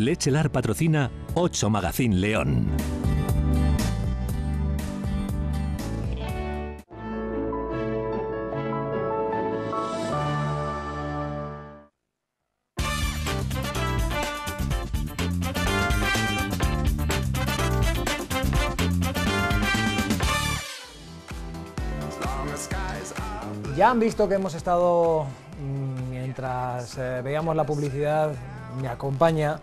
Lechelar patrocina 8 Magazine León. Ya han visto que hemos estado, mientras veíamos la publicidad, me acompaña,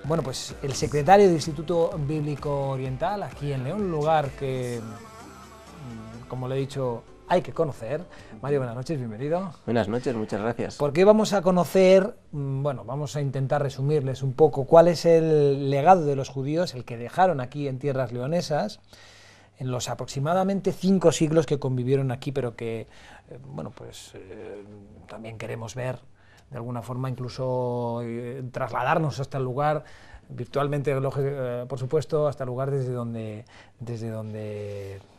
bueno, pues el secretario del Instituto Bíblico Oriental, aquí en León, un lugar que, como le he dicho, hay que conocer. Mario, buenas noches, bienvenido. Buenas noches, muchas gracias. Porque vamos a conocer, bueno, vamos a intentar resumirles un poco cuál es el legado de los judíos, el que dejaron aquí en tierras leonesas, en los aproximadamente 5 siglos que convivieron aquí, pero que, bueno, pues también queremos ver, de alguna forma, incluso trasladarnos hasta el lugar, virtualmente, por supuesto, hasta el lugar desde donde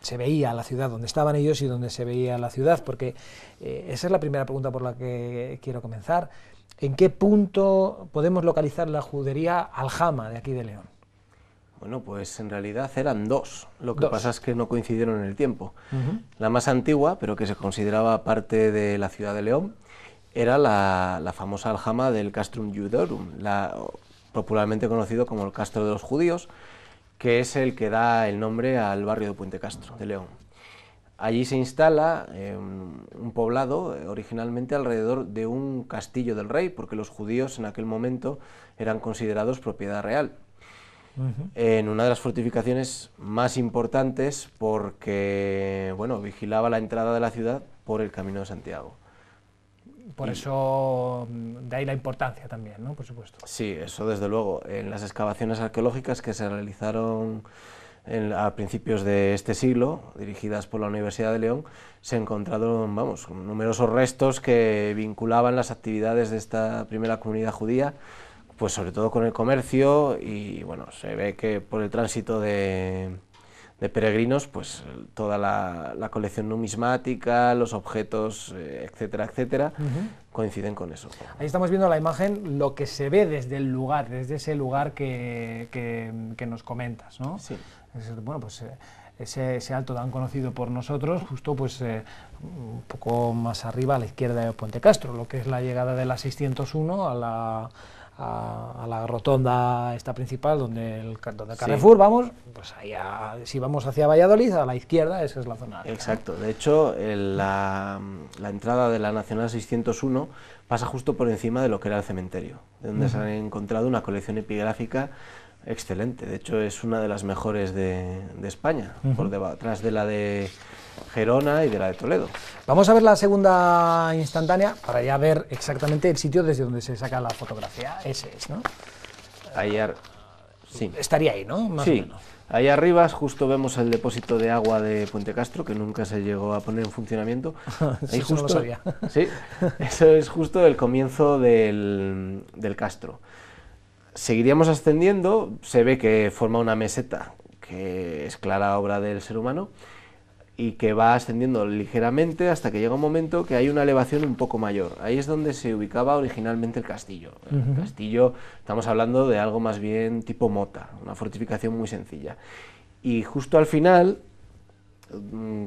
se veía la ciudad, donde estaban ellos y donde se veía la ciudad, porque esa es la primera pregunta por la que quiero comenzar. ¿En qué punto podemos localizar la judería Aljama de aquí de León? Bueno, pues en realidad eran 2, lo que pasa es que no coincidieron en el tiempo. La más antigua, pero que se consideraba parte de la ciudad de León, era la famosa aljama del Castrum Judeorum, popularmente conocido como el Castro de los Judíos, que es el que da el nombre al barrio de Puente Castro, de León. Allí se instala un poblado, originalmente alrededor de un castillo del rey, porque los judíos en aquel momento eran considerados propiedad real. En una de las fortificaciones más importantes porque, bueno, vigilaba la entrada de la ciudad por el Camino de Santiago. Por eso, de ahí la importancia también, ¿no? Por supuesto. Sí, eso desde luego. En las excavaciones arqueológicas que se realizaron a principios de este siglo, dirigidas por la Universidad de León, se encontraron, vamos, numerosos restos que vinculaban las actividades de esta primera comunidad judía, pues sobre todo con el comercio, y bueno, se ve que por el tránsito de peregrinos, pues toda la colección numismática, los objetos, etcétera, etcétera, coinciden con eso. Ahí estamos viendo la imagen, lo que se ve desde el lugar, desde ese lugar que nos comentas, ¿no? Sí. Bueno, pues ese alto tan conocido por nosotros, justo pues un poco más arriba a la izquierda de Puente Castro, lo que es la llegada de la 601 a la rotonda esta principal, donde Carrefour, sí. Vamos, pues ahí si vamos hacia Valladolid, a la izquierda, esa es la zona. Exacto, de hecho la entrada de la Nacional 601 pasa justo por encima de lo que era el cementerio, de donde se han encontrado una colección epigráfica excelente. De hecho es una de las mejores de España, por detrás de la de Gerona y de la de Toledo. Vamos a ver la segunda instantánea para ya ver exactamente el sitio desde donde se saca la fotografía. Ese es, ¿no? Ahí sí. Estaría ahí, ¿no? Más o menos. Ahí arriba justo vemos el depósito de agua de Puente Castro, que nunca se llegó a poner en funcionamiento. Ahí eso justo, no lo sabía. Sí, eso es justo el comienzo del Castro. Seguiríamos ascendiendo, se ve que forma una meseta, que es clara obra del ser humano, y que va ascendiendo ligeramente hasta que llega un momento que hay una elevación un poco mayor. Ahí es donde se ubicaba originalmente el castillo. El castillo, estamos hablando de algo más bien tipo mota, una fortificación muy sencilla. Y justo al final,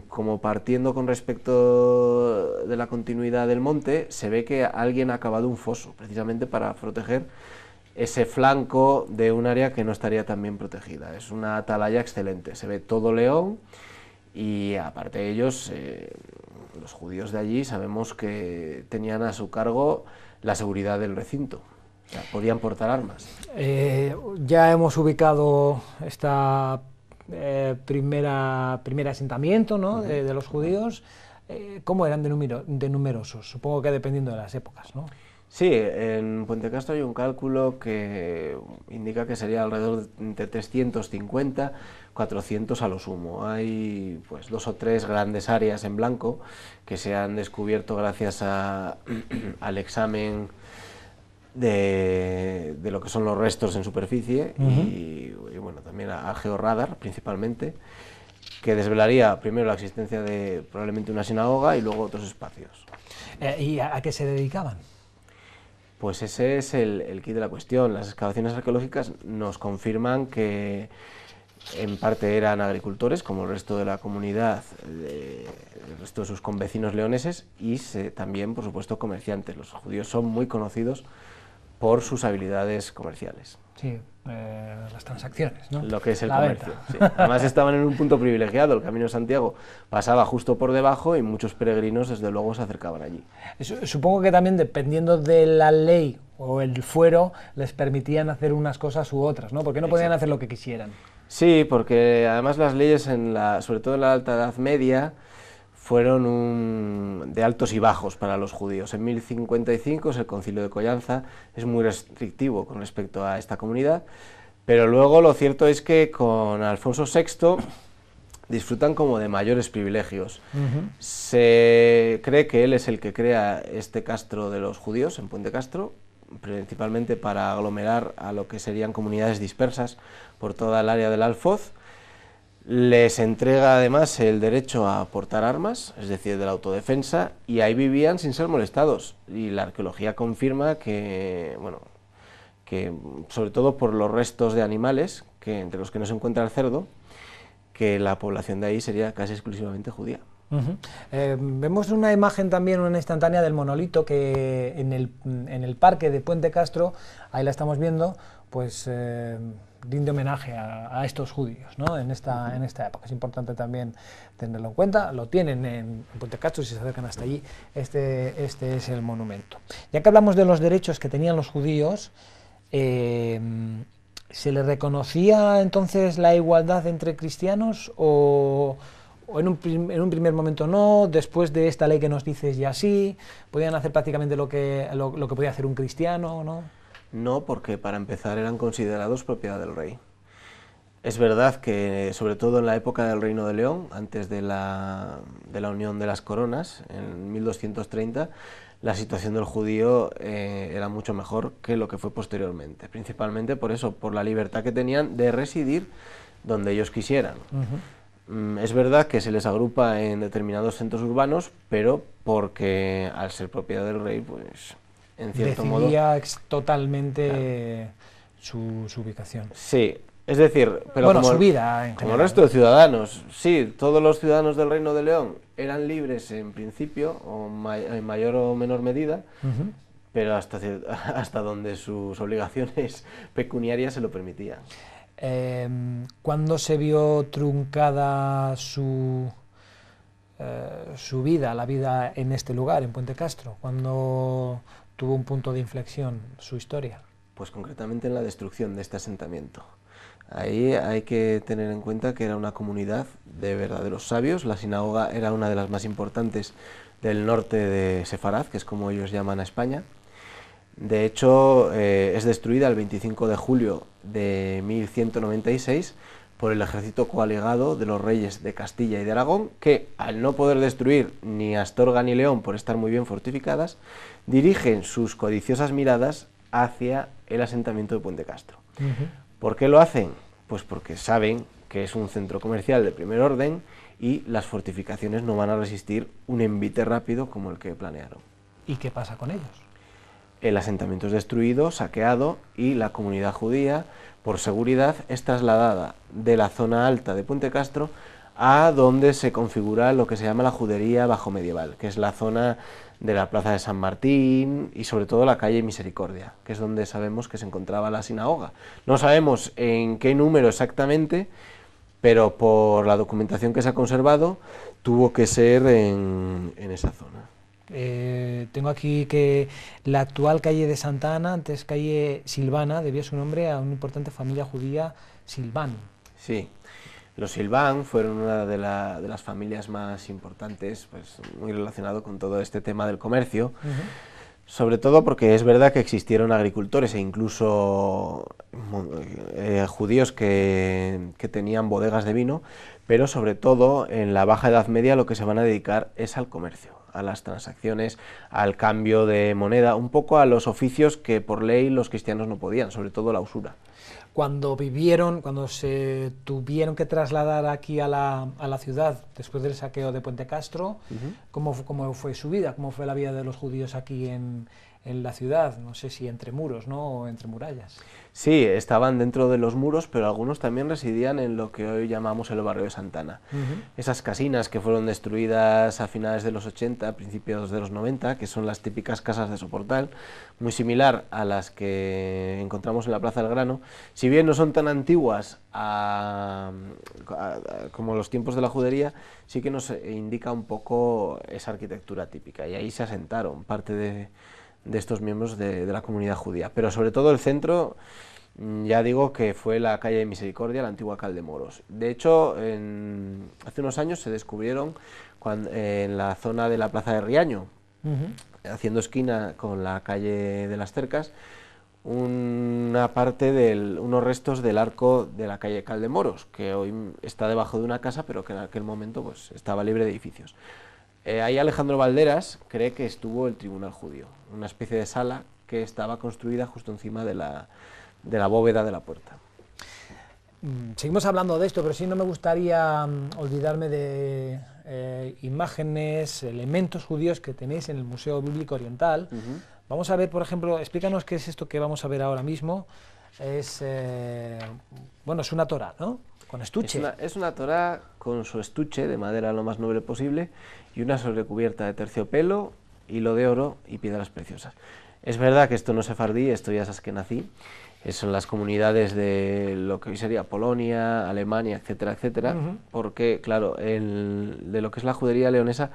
como partiendo con respecto de la continuidad del monte, se ve que alguien ha cavado un foso, precisamente para proteger ese flanco de un área que no estaría tan bien protegida. Es una atalaya excelente, se ve todo León. Y aparte de ellos, los judíos de allí sabemos que tenían a su cargo la seguridad del recinto, o sea, podían portar armas. Ya hemos ubicado esta primer asentamiento, ¿no? de los judíos. ¿Cómo eran de numerosos? Supongo que dependiendo de las épocas, ¿no? Sí, en Puente Castro hay un cálculo que indica que sería alrededor de entre 350, 400 a lo sumo. Hay pues 2 o 3 grandes áreas en blanco que se han descubierto gracias al examen de lo que son los restos en superficie y bueno, también al georradar principalmente, que desvelaría primero la existencia de probablemente una sinagoga y luego otros espacios. ¿Y a qué se dedicaban? Pues ese es el quid de la cuestión. Las excavaciones arqueológicas nos confirman que en parte eran agricultores, como el resto de la comunidad, el resto de sus convecinos leoneses, y también, por supuesto, comerciantes. Los judíos son muy conocidos por sus habilidades comerciales. Sí, las transacciones, ¿no? Lo que es el la comercio. venta. Sí. Además estaban en un punto privilegiado, el Camino de Santiago pasaba justo por debajo y muchos peregrinos desde luego se acercaban allí. Supongo que también dependiendo de la ley o el fuero les permitían hacer unas cosas u otras, ¿no? Porque no podían hacer lo que quisieran. Sí, porque además las leyes, sobre todo en la Alta Edad Media, fueron de altos y bajos para los judíos. En 1055 el Concilio de Collanza es muy restrictivo con respecto a esta comunidad, pero luego lo cierto es que con Alfonso VI disfrutan como de mayores privilegios. Se cree que él es el que crea este castro de los judíos en Puente Castro, principalmente para aglomerar a lo que serían comunidades dispersas por toda el área del Alfoz. Les entrega además el derecho a portar armas, es decir, de la autodefensa, y ahí vivían sin ser molestados. Y la arqueología confirma que, bueno, que sobre todo por los restos de animales, entre los que no se encuentra el cerdo, que la población de ahí sería casi exclusivamente judía. Vemos una imagen también, una instantánea del monolito que en el parque de Puente Castro, ahí la estamos viendo, pues rinde homenaje a estos judíos, ¿no? en esta época. Es importante también tenerlo en cuenta. Lo tienen en Puente Castro, si se acercan hasta allí, este es el monumento. Ya que hablamos de los derechos que tenían los judíos, ¿se les reconocía entonces la igualdad entre cristianos o en un primer momento no, después de esta ley que nos dices ya sí, podían hacer prácticamente lo que podía hacer un cristiano, ¿no? No, porque para empezar eran considerados propiedad del rey. Es verdad que, sobre todo en la época del Reino de León, antes de la Unión de las Coronas, en 1230, la situación del judío era mucho mejor que lo que fue posteriormente, principalmente por eso, por la libertad que tenían de residir donde ellos quisieran. Es verdad que se les agrupa en determinados centros urbanos, pero porque al ser propiedad del rey, pues en cierto modo decidía totalmente su ubicación. Sí, es decir, pero bueno, como su vida en como general. el resto de ciudadanos, sí, todos los ciudadanos del Reino de León eran libres en principio, o en mayor o menor medida, pero hasta donde sus obligaciones pecuniarias se lo permitían. ¿Cuándo se vio truncada su vida, la vida en este lugar, en Puente Castro? ¿Cuándo tuvo un punto de inflexión su historia? Pues concretamente en la destrucción de este asentamiento. Ahí hay que tener en cuenta que era una comunidad de verdaderos sabios. La sinagoga era una de las más importantes del norte de Sefarad, que es como ellos llaman a España. De hecho, es destruida el 25 de julio de 1196 por el ejército coaligado de los reyes de Castilla y de Aragón, que al no poder destruir ni Astorga ni León por estar muy bien fortificadas, dirigen sus codiciosas miradas hacia el asentamiento de Puente Castro. ¿Por qué lo hacen? Pues porque saben que es un centro comercial de primer orden y las fortificaciones no van a resistir un envite rápido como el que planearon. ¿Y qué pasa con ellos? El asentamiento es destruido, saqueado, y la comunidad judía, por seguridad, es trasladada de la zona alta de Puente Castro a donde se configura lo que se llama la judería bajo medieval, que es la zona de la plaza de San Martín y sobre todo la calle Misericordia, que es donde sabemos que se encontraba la sinagoga. No sabemos en qué número exactamente, pero por la documentación que se ha conservado, tuvo que ser en esa zona. Tengo aquí que la actual calle de Santa Ana, antes calle Silvana, debía su nombre a una importante familia judía Silván. Sí, los Silván fueron una de las familias más importantes, pues muy relacionado con todo este tema del comercio, sobre todo porque es verdad que existieron agricultores e incluso judíos que tenían bodegas de vino, pero sobre todo en la Baja Edad Media lo que se van a dedicar es al comercio, a las transacciones, al cambio de moneda, un poco a los oficios que por ley los cristianos no podían, sobre todo la usura. Cuando se tuvieron que trasladar aquí a la ciudad, después del saqueo de Puente Castro, ¿cómo fue su vida? ¿Cómo fue la vida de los judíos aquí en en la ciudad, no sé si entre muros, ¿no? O entre murallas. Sí, estaban dentro de los muros, pero algunos también residían en lo que hoy llamamos el barrio de Santana. Esas casinas que fueron destruidas a finales de los 80, principios de los 90, que son las típicas casas de soportal, muy similar a las que encontramos en la Plaza del Grano, si bien no son tan antiguas como los tiempos de la judería, sí que nos indica un poco esa arquitectura típica, y ahí se asentaron parte de estos miembros de la comunidad judía, pero sobre todo el centro, ya digo que fue la calle de Misericordia, la antigua Caldemoros. De hecho, hace unos años se descubrieron en la zona de la Plaza de Riaño, haciendo esquina con la calle de las Cercas, unos restos del arco de la calle Caldemoros, que hoy está debajo de una casa, pero que en aquel momento pues, estaba libre de edificios. Ahí Alejandro Valderas cree que estuvo el tribunal judío, una especie de sala que estaba construida justo encima de la bóveda de la puerta. Seguimos hablando de esto, pero sí no me gustaría olvidarme de imágenes, elementos judíos que tenéis en el Museo Bíblico Oriental. Vamos a ver, por ejemplo, explícanos qué es esto que vamos a ver ahora mismo. Es una Torá, ¿no? Con estuche. Es una Torá con su estuche de madera lo más noble posible y una sobrecubierta de terciopelo, hilo de oro y piedras preciosas. Es verdad que esto no es sefardí, esto ya es askenazí, son las comunidades de lo que hoy sería Polonia, Alemania, etcétera, etcétera, porque, claro, de lo que es la judería leonesa,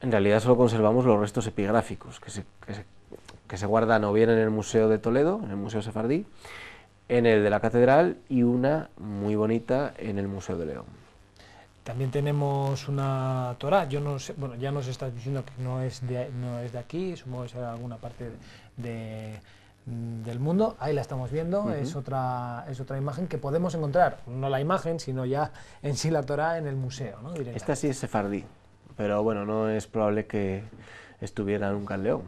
en realidad solo conservamos los restos epigráficos que se guardan o bien en el Museo de Toledo, en el Museo Sefardí, en el de la Catedral y una muy bonita en el Museo de León. También tenemos una Torá, yo no sé, bueno, ya nos estás diciendo que no es de aquí, supongo que será alguna parte del mundo, ahí la estamos viendo, es otra imagen que podemos encontrar, no la imagen, sino ya en sí la Torá en el museo, ¿no? Esta sí es sefardí, pero bueno, no es probable que estuviera nunca en León.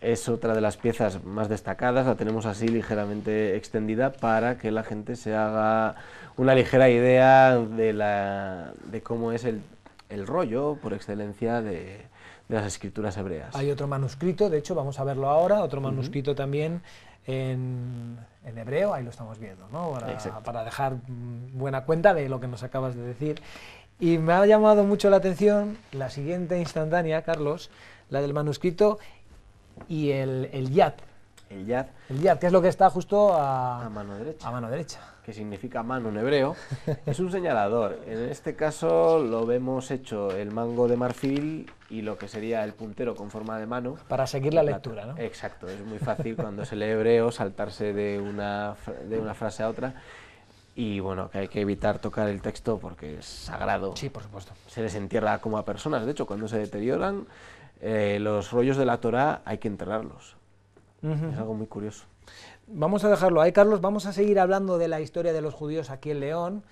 Es otra de las piezas más destacadas, la tenemos así ligeramente extendida para que la gente se haga una ligera idea de cómo es el rollo por excelencia de las escrituras hebreas. Hay otro manuscrito, de hecho vamos a verlo ahora, otro manuscrito también en hebreo, ahí lo estamos viendo, ¿no? Para dejar buena cuenta de lo que nos acabas de decir. Y me ha llamado mucho la atención la siguiente instantánea, Carlos, la del manuscrito y el yad. El yad. El yad, que es lo que está justo a mano derecha. A mano derecha. Que significa mano en hebreo. Es un señalador. En este caso lo vemos hecho el mango de marfil y lo que sería el puntero con forma de mano. Para seguir la lectura, ¿no? Exacto. Es muy fácil cuando se lee hebreo saltarse de una frase a otra. Y bueno, que hay que evitar tocar el texto porque es sagrado. Sí, por supuesto. Se les entierra como a personas. De hecho, cuando se deterioran, los rollos de la Torá hay que enterrarlos. Es algo muy curioso. Vamos a dejarlo ahí, Carlos. Vamos a seguir hablando de la historia de los judíos aquí en León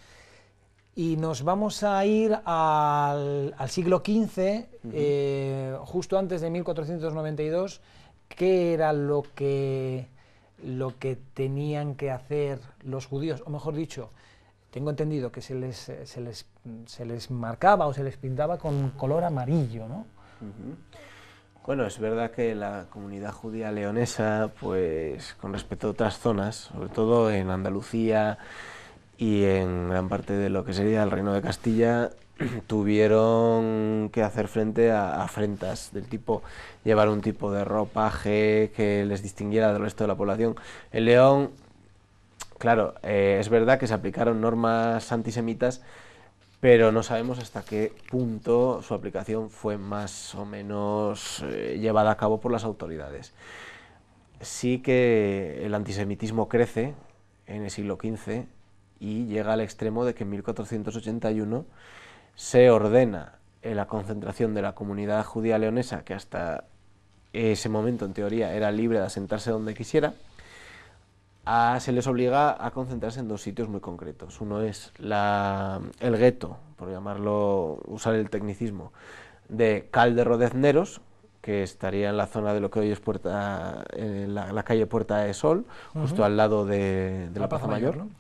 y nos vamos a ir al siglo XV, justo antes de 1492. ¿Qué era lo que tenían que hacer los judíos? O mejor dicho, tengo entendido que se les marcaba o se les pintaba con color amarillo, ¿no? Bueno, es verdad que la comunidad judía leonesa, pues con respecto a otras zonas, sobre todo en Andalucía y en gran parte de lo que sería el Reino de Castilla, tuvieron que hacer frente a afrentas del tipo llevar un tipo de ropaje que les distinguiera del resto de la población. En León, claro, es verdad que se aplicaron normas antisemitas, pero no sabemos hasta qué punto su aplicación fue más o menos llevada a cabo por las autoridades. Sí que el antisemitismo crece en el siglo XV y llega al extremo de que en 1481 se ordena la concentración de la comunidad judía leonesa, que hasta ese momento en teoría era libre de asentarse donde quisiera, se les obliga a concentrarse en dos sitios muy concretos. Uno es el gueto, por usar el tecnicismo, de Cal de Rodezneros, que estaría en la zona de lo que hoy es la calle Puerta de Sol, justo al lado de la Plaza Mayor, ¿no?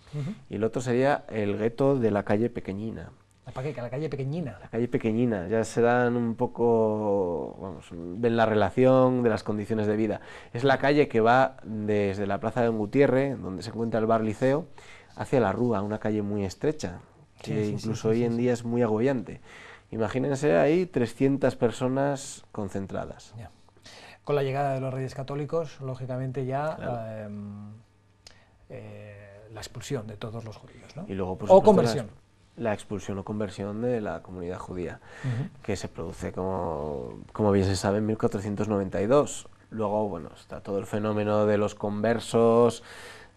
Y el otro sería el gueto de la calle Pequeñina, La calle Pequeñina. La calle Pequeñina, ya se dan un poco, vamos, ven la relación de las condiciones de vida. Es la calle que va desde la plaza de Don Gutiérrez, donde se encuentra el bar Liceo, hacia la Rúa, una calle muy estrecha, que incluso hoy en día es muy agobiante. Imagínense ahí 300 personas concentradas. Ya. Con la llegada de los Reyes Católicos, lógicamente ya Claro. la expulsión de todos los judíos, ¿no? Y luego, por o supuesto, conversión. la expulsión o conversión de la comunidad judía, que se produce, como bien se sabe, en 1492. Luego, bueno, está todo el fenómeno de los conversos,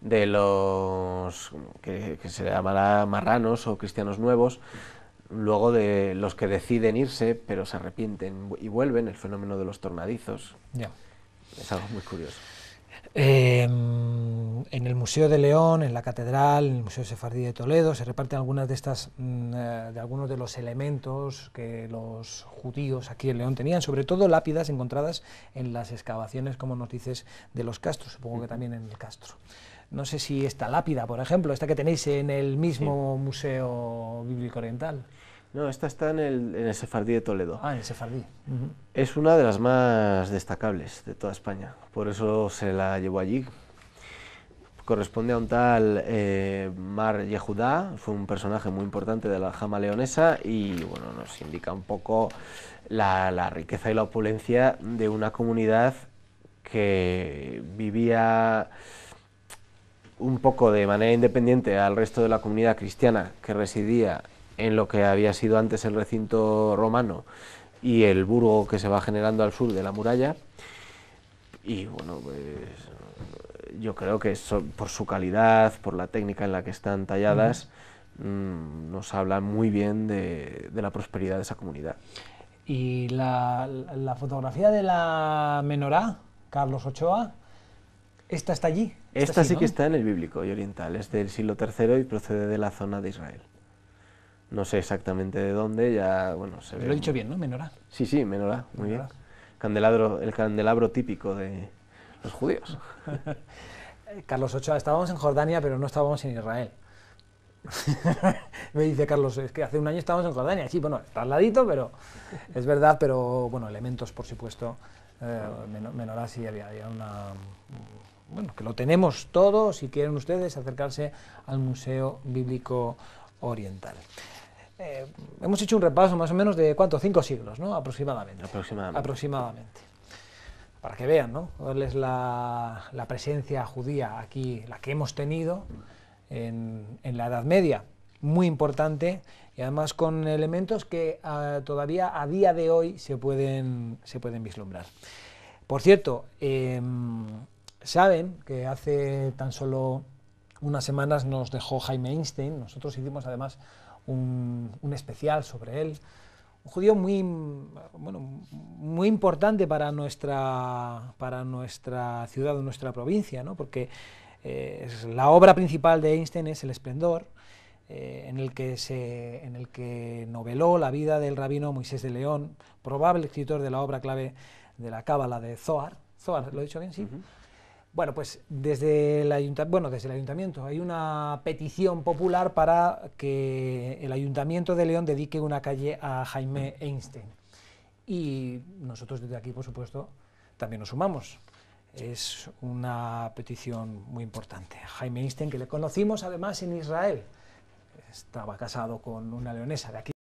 de los que se llamará marranos o cristianos nuevos, luego de los que deciden irse pero se arrepienten y vuelven, el fenómeno de los tornadizos. Ya. Es algo muy curioso. En el Museo de León, en la Catedral, en el Museo Sefardí de Toledo, se reparten algunas de estas, de algunos de los elementos que los judíos aquí en León tenían, sobre todo lápidas encontradas en las excavaciones, como nos dices, de los castros, supongo que también en el castro. No sé si esta lápida, por ejemplo, esta que tenéis en el mismo Museo Bíblico Oriental. No, esta está en el Sefardí de Toledo. Ah, en el Sefardí. Es una de las más destacables de toda España, por eso se la llevó allí. Corresponde a un tal Mar Yehudá, fue un personaje muy importante de la Jama leonesa y bueno, nos indica un poco la riqueza y la opulencia de una comunidad que vivía un poco de manera independiente al resto de la comunidad cristiana que residía en lo que había sido antes el recinto romano y el burgo que se va generando al sur de la muralla. Y bueno, pues yo creo que por su calidad, por la técnica en la que están talladas, nos hablan muy bien de la prosperidad de esa comunidad. Y la fotografía de la menorá, Carlos Ochoa, ¿esta está allí? Esta sí, ¿no? que está en el Bíblico y Oriental, es del siglo III y procede de la zona de Israel. No sé exactamente de dónde, ya, bueno, se ve. Lo he dicho bien, ¿no? Menorá. Sí, sí, menorá, muy Menorá. Bien. El candelabro típico de los judíos. Carlos Ochoa, estábamos en Jordania, pero no estábamos en Israel. Me dice Carlos, es que hace un año estábamos en Jordania. Sí, bueno, está al ladito, pero es verdad, pero bueno, elementos, por supuesto. Menorá sí había una... Bueno, que lo tenemos todo, si quieren ustedes acercarse al Museo Bíblico Oriental. Hemos hecho un repaso más o menos de, ¿cuánto? 5 siglos, ¿no? Aproximadamente. Aproximadamente. Para que vean, ¿no? Cuál es la presencia judía aquí, la que hemos tenido en la Edad Media, muy importante, y además con elementos que todavía a día de hoy se pueden vislumbrar. Por cierto, saben que hace tan solo unas semanas nos dejó Jaime Einstein. Nosotros hicimos además un especial sobre él, un judío muy importante para nuestra ciudad, nuestra provincia, ¿no? Porque la obra principal de Einstein es El Esplendor, en el que noveló la vida del rabino Moisés de León, probable escritor de la obra clave de la Cábala de Zohar. Zohar, ¿lo he dicho bien? Sí. Bueno, pues desde el ayuntamiento hay una petición popular para que el Ayuntamiento de León dedique una calle a Jaime Einstein. Y nosotros desde aquí, por supuesto, también nos sumamos. Es una petición muy importante. Jaime Einstein, que le conocimos además en Israel, estaba casado con una leonesa de aquí.